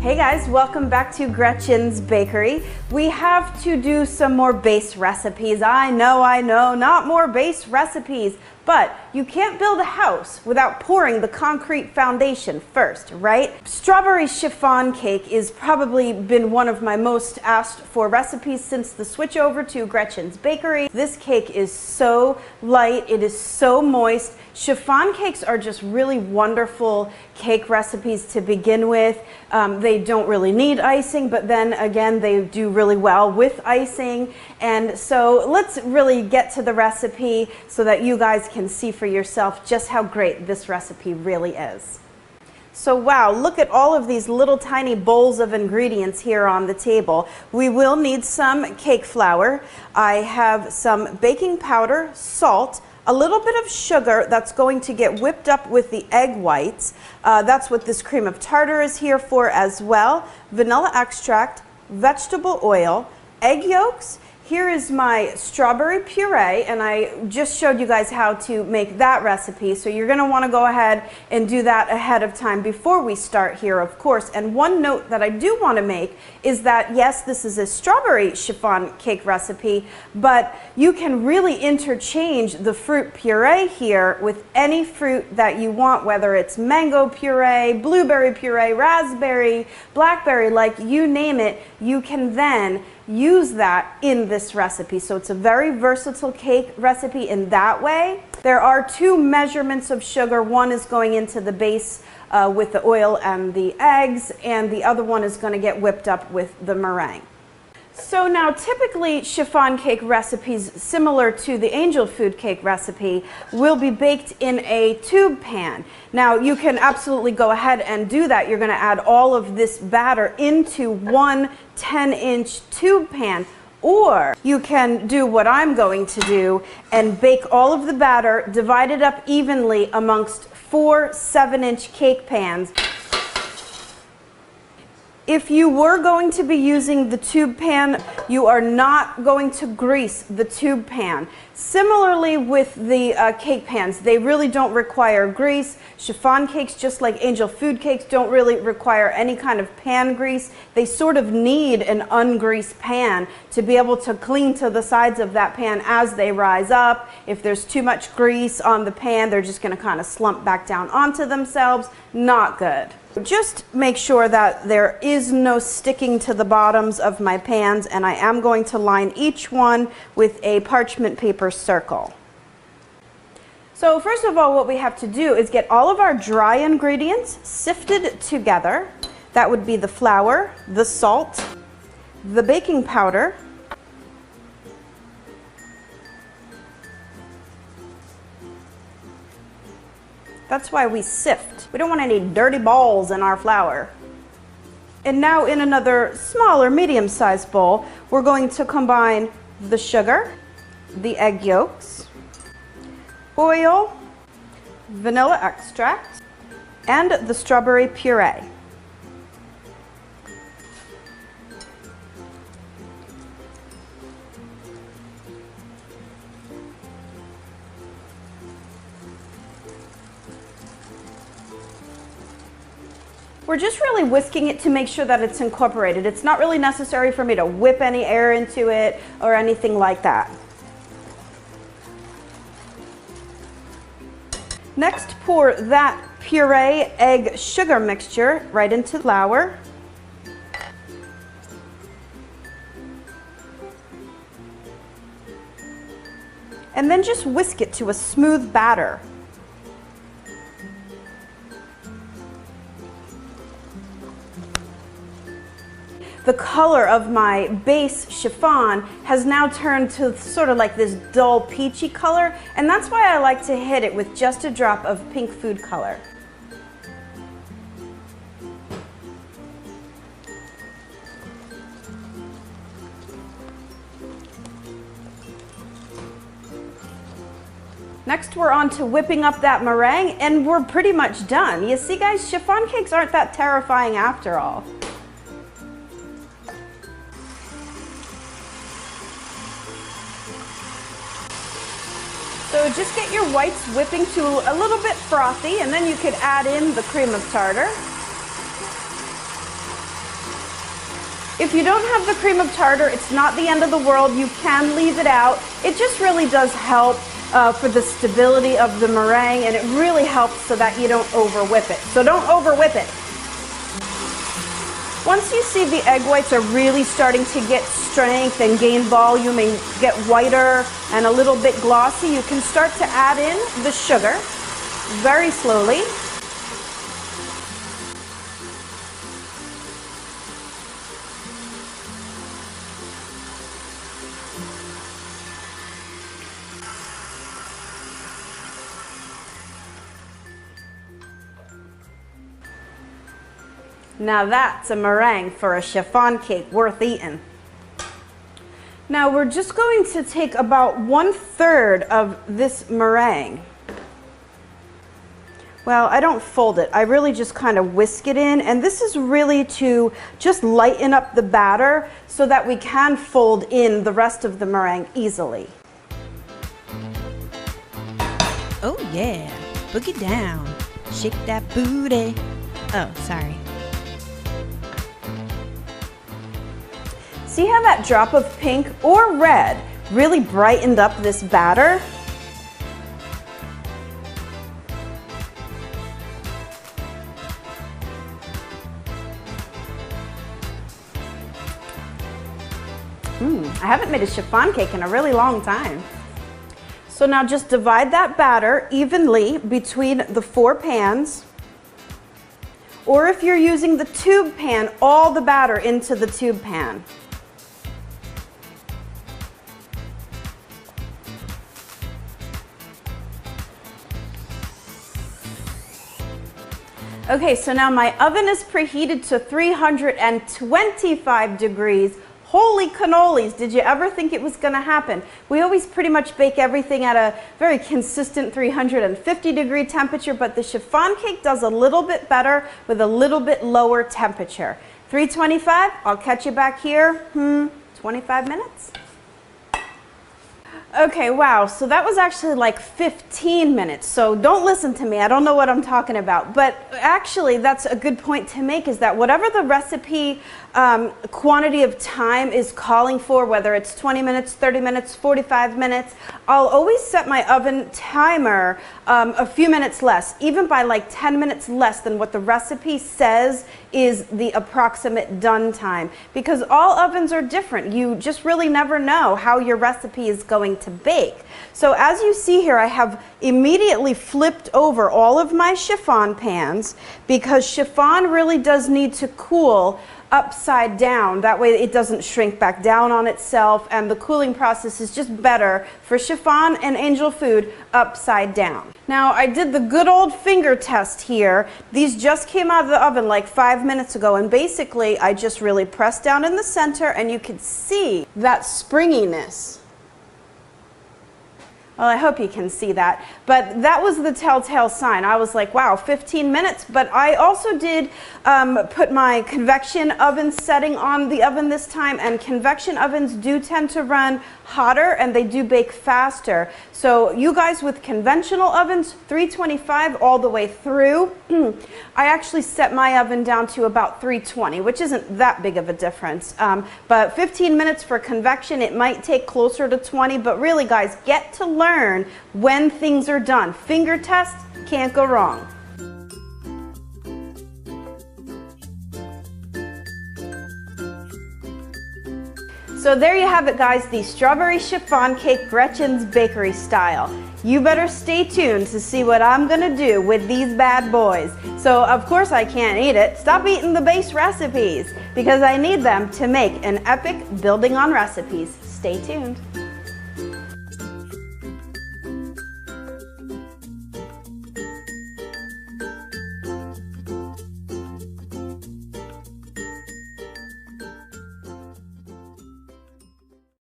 Hey guys, welcome back to Gretchen's Bakery. We have to do some more base recipes. I know, not more base recipes, but you can't build a house without pouring the concrete foundation first, right? Strawberry chiffon cake is probably been one of my most asked for recipes since the switch over to Gretchen's Bakery. This cake is so light, it is so moist. Chiffon cakes are just really wonderful cake recipes to begin with. They don't really need icing, but then again, they do really well with icing. And so let's really get to the recipe so that you guys can see for yourself just how great this recipe really is. So wow, look at all of these little tiny bowls of ingredients here on the table. We will need some cake flour. I have some baking powder, salt, a little bit of sugar that's going to get whipped up with the egg whites. That's what this cream of tartar is here for as well. Vanilla extract, vegetable oil, egg yolks. Here is my strawberry puree, and I just showed you guys how to make that recipe, so you're going to want to go ahead and do that ahead of time before we start here, of course. And one note that I do want to make is that, yes, this is a strawberry chiffon cake recipe, but you can really interchange the fruit puree here with any fruit that you want, whether it's mango puree, blueberry puree, raspberry, blackberry, like you name it, you can then use that in this recipe. So it's a very versatile cake recipe in that way. There are two measurements of sugar. One is going into the base with the oil and the eggs, and the other one is going to get whipped up with the meringue. So now typically chiffon cake recipes similar to the angel food cake recipe will be baked in a tube pan. Now you can absolutely go ahead and do that. You're going to add all of this batter into one 10-inch tube pan, or you can do what I'm going to do and bake all of the batter, divide it up evenly amongst 4 7-inch cake pans. If you were going to be using the tube pan, you are not going to grease the tube pan. Similarly with the cake pans, they really don't require grease. Chiffon cakes, just like angel food cakes, don't really require any kind of pan grease. They sort of need an ungreased pan to be able to cling to the sides of that pan as they rise up. If there's too much grease on the pan, they're just going to kind of slump back down onto themselves. Not good. Just make sure that there is no sticking to the bottoms of my pans, and I am going to line each one with a parchment paper circle. So first of all, what we have to do is get all of our dry ingredients sifted together. That would be the flour, the salt, the baking powder, that's why we sift. We don't want any dirty balls in our flour. And now in another smaller, medium-sized bowl, we're going to combine the sugar, the egg yolks, oil, vanilla extract, and the strawberry puree. We're just really whisking it to make sure that it's incorporated. It's not really necessary for me to whip any air into it or anything like that. Next, pour that puree egg sugar mixture right into the flour. And then just whisk it to a smooth batter. The color of my base chiffon has now turned to sort of like this dull peachy color, and that's why I like to hit it with just a drop of pink food color. Next, we're on to whipping up that meringue, and we're pretty much done. You see, guys, chiffon cakes aren't that terrifying after all. So just get your whites whipping to a little bit frothy, and then you could add in the cream of tartar. If you don't have the cream of tartar, it's not the end of the world. You can leave it out. It just really does help for the stability of the meringue, and it really helps so that you don't over whip it. So don't over whip it. Once you see the egg whites are really starting to get strength and gain volume and get whiter and a little bit glossy, you can start to add in the sugar very slowly. Now that's a meringue for a chiffon cake worth eating. Now we're just going to take about 1/3 of this meringue. Well, I don't fold it. I really just kind of whisk it in, and this is really to just lighten up the batter so that we can fold in the rest of the meringue easily. Oh yeah, boogie down, shake that booty. Oh, sorry. See how that drop of pink or red really brightened up this batter? I haven't made a chiffon cake in a really long time. So now just divide that batter evenly between the 4 pans. Or if you're using the tube pan, all the batter into the tube pan. Okay, so now my oven is preheated to 325 degrees. Holy cannolis, did you ever think it was going to happen? We always pretty much bake everything at a very consistent 350 degree temperature, but the chiffon cake does a little bit better with a little bit lower temperature. 325, I'll catch you back here, 25 minutes. Okay, wow, so that was actually like 15 minutes, so don't listen to me, I don't know what I'm talking about, but actually that's a good point to make, is that whatever the recipe quantity of time is calling for, whether it's 20 minutes, 30 minutes, 45 minutes, I'll always set my oven timer a few minutes less, even by like 10 minutes less than what the recipe says is the approximate done time, because all ovens are different. You just really never know how your recipe is going to bake. So as you see here, I have immediately flipped over all of my chiffon pans, because chiffon really does need to cool upside down. That way it doesn't shrink back down on itself, and the cooling process is just better for chiffon and angel food upside down. Now I did the good old finger test here. These just came out of the oven like 5 minutes ago, and basically I just really pressed down in the center and you could see that springiness. Well, I hope you can see that, but that was the telltale sign. I was like, wow, 15 minutes, but I also did put my convection oven setting on the oven this time, and convection ovens do tend to run hotter and they do bake faster. So you guys with conventional ovens, 325 all the way through. I actually set my oven down to about 320, which isn't that big of a difference. But 15 minutes for convection, it might take closer to 20, but really guys, get to learn when things are done. Finger test, can't go wrong. So there you have it guys, the strawberry chiffon cake Gretchen's bakery style. You better stay tuned to see what I'm gonna do with these bad boys. So of course I can't eat it. Stop eating the base recipes, because I need them to make an epic building on recipes. Stay tuned.